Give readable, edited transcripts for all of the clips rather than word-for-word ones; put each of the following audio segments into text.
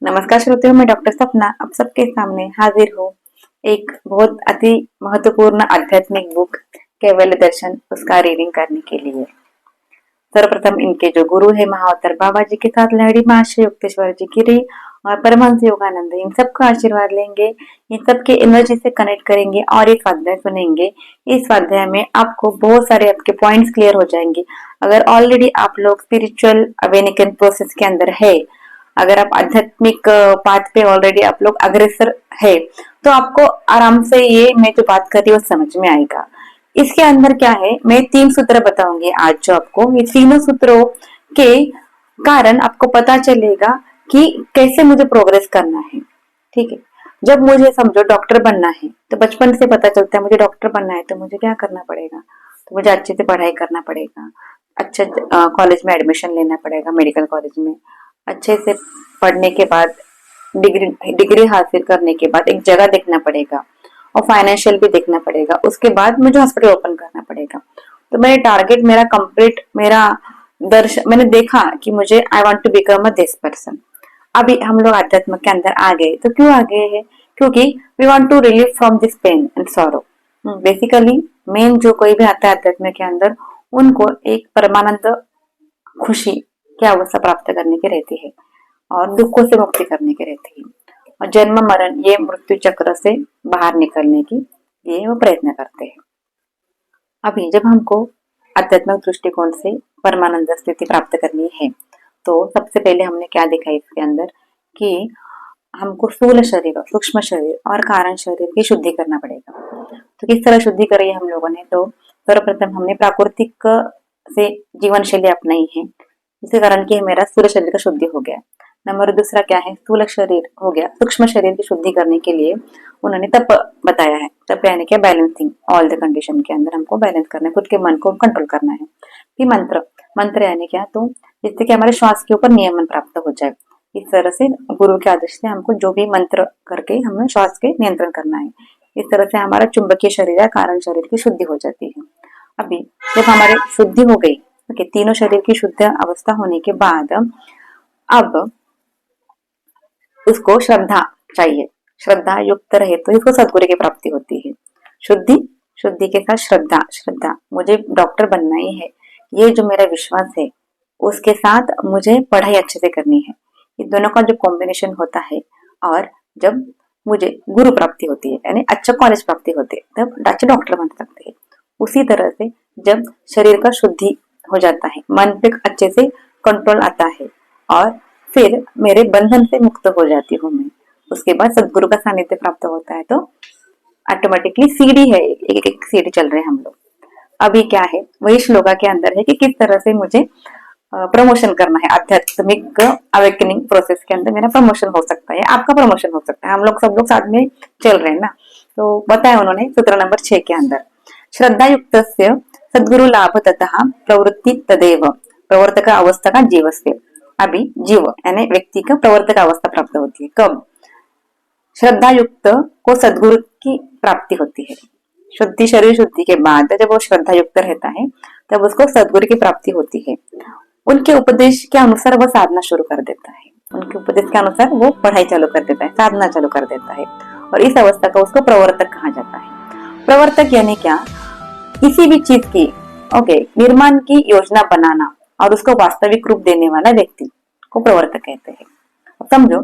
नमस्कार श्रोतियों, मैं डॉक्टर सपना आप सबके सामने हाजिर हूँ एक बहुत अति महत्वपूर्ण आध्यात्मिक बुक कैवल्य दर्शन उसका रीडिंग करने के लिए। सर्वप्रथम इनके जो गुरु है महाअवतार बाबा जी के साथ लहड़ी महाशय युक्तेश्वर जी गिरी और परमहंस योगानंद, इन सबका आशीर्वाद लेंगे, इन सबके एनर्जी से कनेक्ट करेंगे और एक स्वाध्याय सुनेंगे। इस स्वाध्याय में आपको बहुत सारे आपके पॉइंट्स क्लियर हो जाएंगे। अगर ऑलरेडी आप लोग स्पिरिचुअल अवेनिकन प्रोसेस के अंदर है, अगर आप आध्यात्मिक पाथ पे ऑलरेडी आप लोग अग्रसर है, तो आपको आराम से ये मैं जो बात कर रही हूँ समझ में आएगा। इसके अंदर क्या है, मैं 3 सूत्र बताऊंगी आज जो आपको, ये तीनों सूत्रों के कारण आपको पता चलेगा कि कैसे मुझे प्रोग्रेस करना है। ठीक है, जब मुझे समझो डॉक्टर बनना है तो बचपन से पता चलता है मुझे डॉक्टर बनना है तो मुझे क्या करना पड़ेगा, तो मुझे अच्छे से पढ़ाई करना पड़ेगा, अच्छे कॉलेज में एडमिशन लेना पड़ेगा, मेडिकल कॉलेज में अच्छे से पढ़ने के बाद डिग्री डिग्री हासिल करने के बाद एक जगह देखना पड़ेगा और फाइनेंशियल भी देखना पड़ेगा। उसके बाद मुझे हॉस्पिटल ओपन करना पड़ेगा। तो मेरे टारगेट मेरा कंप्लीट मेरा दर्शन मैंने देखा कि मुझे I want to become a this person. अभी हम लोग अध्यात्म के अंदर आ गए, तो क्यों आ गए हैं? क्योंकि we want to relieve from this pain and sorrow. Basically मेन जो कोई भी आता है अध्यात्म के अंदर, उनको एक परमानंद खुशी की अवस्था प्राप्त करने की रहती है और दुखों से मुक्ति करने की रहती है, और जन्म मरण ये मृत्यु चक्र से बाहर निकलने की ये वो प्रयत्न करते हैं। अभी जब हमको आध्यात्मिक दृष्टिकोण से परमानंद स्थिति प्राप्त करनी है, तो सबसे पहले हमने क्या देखा इसके अंदर कि हमको स्थूल शरीर, सूक्ष्म शरीर और कारण शरीर की शुद्धि करना पड़ेगा। तो किस तरह शुद्धि करी हम लोगों ने? तो सर्वप्रथम हमने प्राकृतिक से जीवन शैली अपनाई है, जिसके कारण कि मेरा स्थूल शरीर का शुद्धि हो गया। नंबर दूसरा क्या है, स्थूल शरीर हो गया, सूक्ष्म शरीर की शुद्धि करने के लिए उन्होंने तप बताया है। तप यानी क्या? बैलेंसिंग ऑल द कंडीशन के अंदर हमको बैलेंस करना है, खुद के मन को कंट्रोल करना है। फिर मंत्र, मंत्र यानी क्या? तो जिससे कि हमारे श्वास के ऊपर नियमन प्राप्त हो जाए। इस तरह से गुरु के आदेश से हमको जो भी मंत्र करके हमें श्वास के नियंत्रण करना है। इस तरह से हमारा चुंबकीय शरीर या कारण शरीर की शुद्धि हो जाती है। अभी जब हमारी शुद्धि हो गई, ओके, तीनों शरीर की शुद्ध अवस्था होने के बाद अब उसको श्रद्धा चाहिए। श्रद्धा युक्त रहे तो इसको सदगुरु की प्राप्ति होती है। शुद्धि, शुद्धि के साथ श्रद्धा, श्रद्धा मुझे डॉक्टर बनना ही है, ये जो मेरा विश्वास है, उसके साथ मुझे पढ़ाई अच्छे से करनी है। इन दोनों का जो कॉम्बिनेशन होता है, और जब मुझे गुरु प्राप्ति होती है यानी अच्छा कॉलेज प्राप्ति होती है, तब अच्छे डॉक्टर बन सकते हैं। उसी तरह से जब शरीर का शुद्धि हो जाता है, मन पे अच्छे से कंट्रोल आता है, और फिर मेरे बंधन से मुक्त हो जाती हूँ मैं। उसके बाद सदगुरु का सानिध्य प्राप्त होता है, तो ऑटोमेटिकली सीढ़ी है, एक एक सीढ़ी चल रहे हैं हम लोग। अभी क्या है, वही श्लोका के अंदर है कि किस तरह से मुझे प्रमोशन करना है। आध्यात्मिक अवेकनिंग प्रोसेस के अंदर मेरा प्रमोशन हो सकता है, आपका प्रमोशन हो सकता है, हम लोग सब लोग साथ में चल रहे हैं ना। तो बताया उन्होंने सूत्र नंबर 6 के अंदर, श्रद्धा युक्त सदगुरु लाभ तथा प्रवृत्ति तदेव प्रवर्तक अवस्था का जीवस्य। अभी जीव यानी व्यक्ति का प्रवर्तक अवस्था प्राप्त होती है कब? श्रद्धा युक्त को सदगुरु की प्राप्ति होती है। शुद्धि, शरीर शुद्धि के बाद जब वो श्रद्धा युक्त रहता है, तब उसको सदगुरु की प्राप्ति होती है। उनके उपदेश के अनुसार वो साधना शुरू कर देता है, उनके उपदेश के अनुसार वो पढ़ाई चालू कर देता है, साधना चालू कर देता है, और इस अवस्था को उसको प्रवर्तक कहा जाता है। प्रवर्तक यानी क्या? किसी भी चीज की ओके निर्माण की योजना बनाना और उसको वास्तविक रूप देने वाला व्यक्ति को प्रवर्तक कहते हैं। समझो,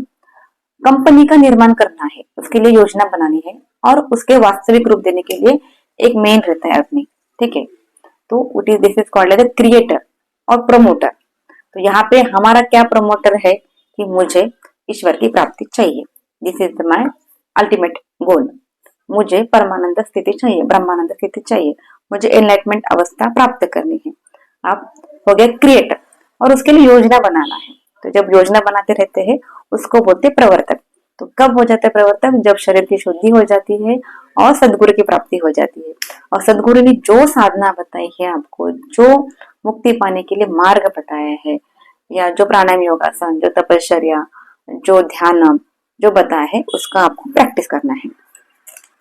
कंपनी का निर्माण करना है, उसके लिए योजना बनानी है और उसके वास्तविक रूप देने के लिए एक मेन रहता है आदमी। ठीक है, तो it is this is called as creator और प्रमोटर। तो यहाँ पे हमारा क्या प्रमोटर है कि मुझे ईश्वर की प्राप्ति चाहिए, this is my ultimate goal. मुझे परमानंद स्थिति चाहिए, ब्रह्मानंद स्थिति चाहिए, मुझे एनलाइटमेंट अवस्था प्राप्त करनी है। आप हो गया क्रिएटर, और उसके लिए योजना बनाना है। तो जब योजना बनाते रहते हैं उसको बोलते प्रवर्तक। तो कब हो जाता है प्रवर्तक? जब शरीर की शुद्धि हो जाती है और सदगुरु की प्राप्ति हो जाती है, और सदगुरु ने जो साधना बताई है आपको, जो मुक्ति पाने के लिए मार्ग बताया है, या जो प्राणायाम योगासन, जो तपश्चर्या, जो ध्यान जो बताया है, उसका आपको प्रैक्टिस करना है।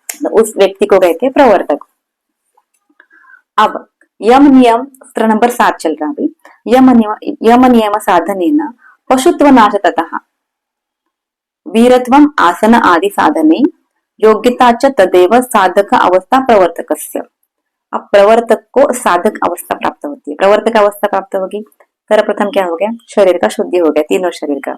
तो उस व्यक्ति को कहते हैं प्रवर्तक। अब यम नियम सूत्र नंबर 7 चल रहा है। यम नियम साधनेन पशुत्व नाश ततः वीरत्वम आसन आदि साधने योग्यता च तदेव साधक अवस्था प्रवर्तकस्य। अब प्रवर्तक को साधक अवस्था प्राप्त होती है। प्रवर्तक अवस्था प्राप्त होगी, सर्वप्रथम क्या हो गया, शरीर का शुद्धि हो गया, तीनों शरीर का।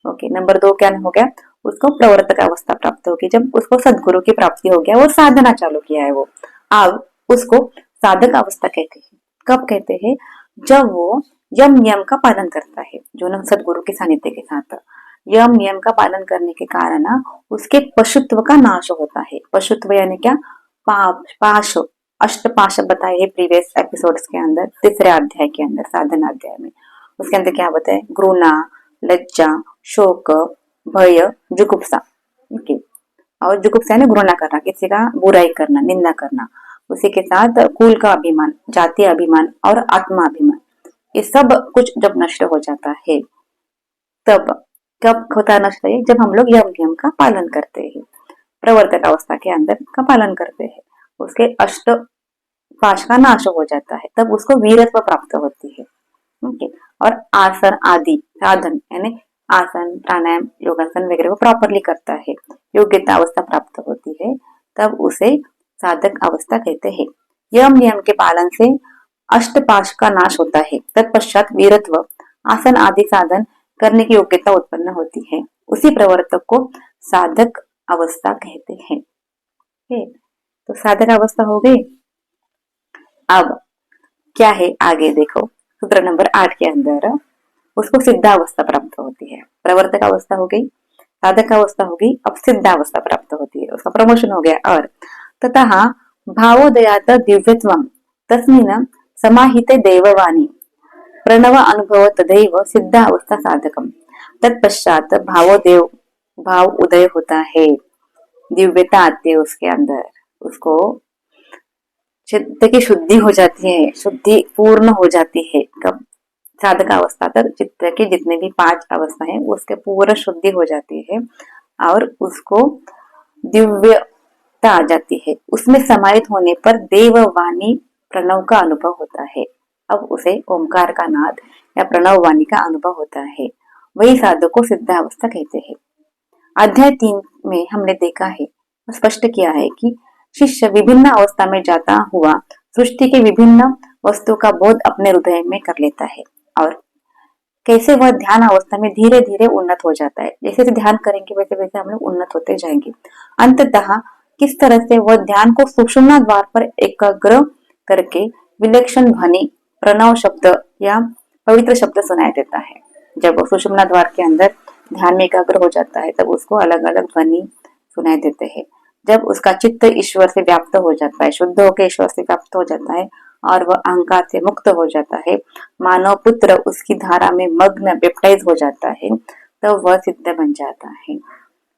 ओके, नंबर 2 क्या हो गया, उसको प्रवर्तक अवस्था प्राप्त होगी। जब उसको सदगुरु की प्राप्ति हो गया, वो साधना चालू किया है वो, अब उसको साधक अवस्था कहते हैं। कब कहते हैं, जब वो यम नियम का पालन करता है, जो न सदगुरु के सानिध्य के साथ यम नियम का पालन करने के कारण उसके पशुत्व का नाश होता है। पशुत्व यानी क्या, पाप पाश, अष्टपाश बताए है प्रीवियस एपिसोड्स के अंदर, तीसरे अध्याय के अंदर, साधना अध्याय में। उसके अंदर क्या बताए, घृणा, लज्जा, शोक, भय, जुगुप्सा। ओके, और जुगुप्सा यानी घृणा करना, किसी का बुराई करना, निंदा करना। उसी के साथ कुल का अभिमान, जातीय अभिमान और आत्मा अभिमान, ये सब कुछ जब नष्ट हो जाता है, तब कब होता है नष्ट, जब हम लोग यम नियम का पालन करते हैं, प्रवर्तक अवस्था के अंदर का पालन करते हैं, उसके अष्ट पाश का नाश हो जाता है, तब उसको वीरत्व प्राप्त होती है। ओके, और आसन आदि साधन यानी आसन, प्राणायाम, योगासन वगैरह को प्रॉपरली करता है, योग्यता अवस्था प्राप्त होती है, तब उसे साधक अवस्था कहते हैं। यम नियम के पालन से अष्टपाश का नाश होता है, तत्पश्चात वीरत्व, आसन आदि साधन करने की योग्यता उत्पन्न होती है। उसी प्रवर्तक को साधक अवस्था कहते हैं। तो साधक अवस्था हो गई। अब क्या है आगे देखो, सूत्र नंबर 8 के अंदर उसको सिद्धावस्था प्राप्त होती है। प्रवर्तक अवस्था हो गई, साधक अवस्था हो गई, अब सिद्धावस्था प्राप्त होती है, उसका प्रमोशन हो गया। और ततः भावोदयात दिव्यत्वम तस्मिन् समाहिते देववाणी प्रणव अनुभव तदैव सिद्धावस्था साधकम। तत्पश्चात भाव उदय होता है, दिव्यता आती है उसके अंदर, उसको चित्त की शुद्धि हो जाती है, शुद्धि पूर्ण हो जाती है। कब, साधक अवस्था तक चित्त के जितने भी 5 अवस्था है उसके पूर्ण शुद्धि हो जाती है और उसको दिव्यता आ जाती है। उसमें समाहित होने पर देववाणी प्रणव का अनुभव होता है। अब उसे ओमकार का नाद या प्रणव वाणी का अनुभव होता है, वही साधक को सिद्धावस्था कहते हैं। अध्याय 3 में हमने देखा है, स्पष्ट किया है कि शिष्य विभिन्न अवस्था में जाता हुआ सृष्टि के विभिन्न वस्तुओं का बोध अपने हृदय में कर लेता है और कैसे वह ध्यान अवस्था में धीरे धीरे उन्नत हो जाता है। जैसे जैसे ध्यान करेंगे वैसे वैसे हम लोग उन्नत होते जाएंगे। अंततः किस तरह से वह ध्यान को सुषुम्ना द्वार पर एकाग्र करके विलक्षण ध्वनि, प्रणव शब्द या पवित्र शब्द सुनाई देता है। जब वो सुषुम्ना द्वार के अंदर ध्यान में एकाग्र हो जाता है तब उसको अलग अलग ध्वनि सुनाई देते हैं। जब उसका चित्त ईश्वर से व्याप्त हो जाता है, शुद्ध होकर ईश्वर से व्याप्त हो जाता है और वह अहंकार से मुक्त हो जाता है, मानव पुत्र उसकी धारा में मग्न बेप्टाइज हो जाता है, तो वह सिद्ध बन जाता है।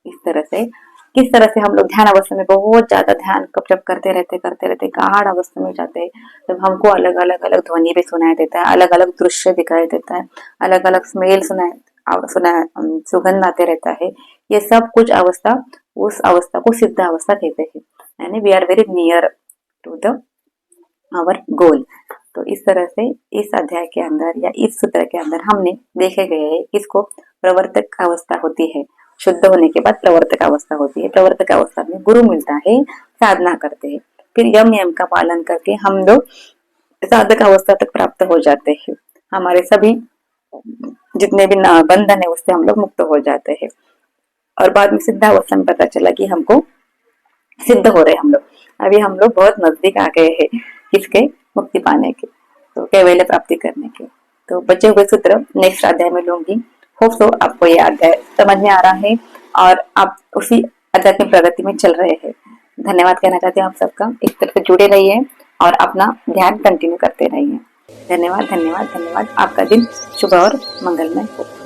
इस तरह से किस तरह से हम लोग ध्यान अवस्था में बहुत ज्यादा ध्यान जब करते रहते गाढ़ अवस्था में जाते हैं, तब हमको अलग अलग ध्वनि भी सुनाई देता है, अलग अलग दृश्य दिखाई देता है, अलग अलग स्मेल सुगंध आते रहता है। ये सब कुछ अवस्था, उस अवस्था को सिद्ध अवस्था कहते हैं, यानी we are very near to the our goal. तो इस तरह से इस अध्याय के अंदर या इस सूत्र के अंदर हमने देखे गए है, इसको प्रवर्तक अवस्था होती है, शुद्ध होने के बाद प्रवर्तक अवस्था होती है। प्रवर्तक अवस्था में गुरु मिलता है, साधना करते हैं, फिर यम नियम का पालन करके हम लोग साधक अवस्था तक प्राप्त हो जाते हैं। हमारे सभी जितने भी बंधन है उससे हम लोग मुक्त हो जाते हैं और बाद में सिद्धावस्था में पता चला कि हमको सिद्ध हो रहे हम लोग, अभी हम लोग बहुत नजदीक आ गए हैं किसके, मुक्ति पाने के, तो कैवल्य प्राप्ति करने के। तो बचे हुए सूत्र नेक्स्ट अध्याय में लूंगी। होप सो आपको ये अध्याय समझ में आ रहा है और आप उसी आध्यात्मिक प्रगति में चल रहे हैं। धन्यवाद कहना चाहते हैं आप सबका, इस तरह से जुड़े रहिए और अपना ध्यान कंटिन्यू करते रहिए। धन्यवाद धन्यवाद धन्यवाद। आपका दिन शुभ और मंगलमय हो।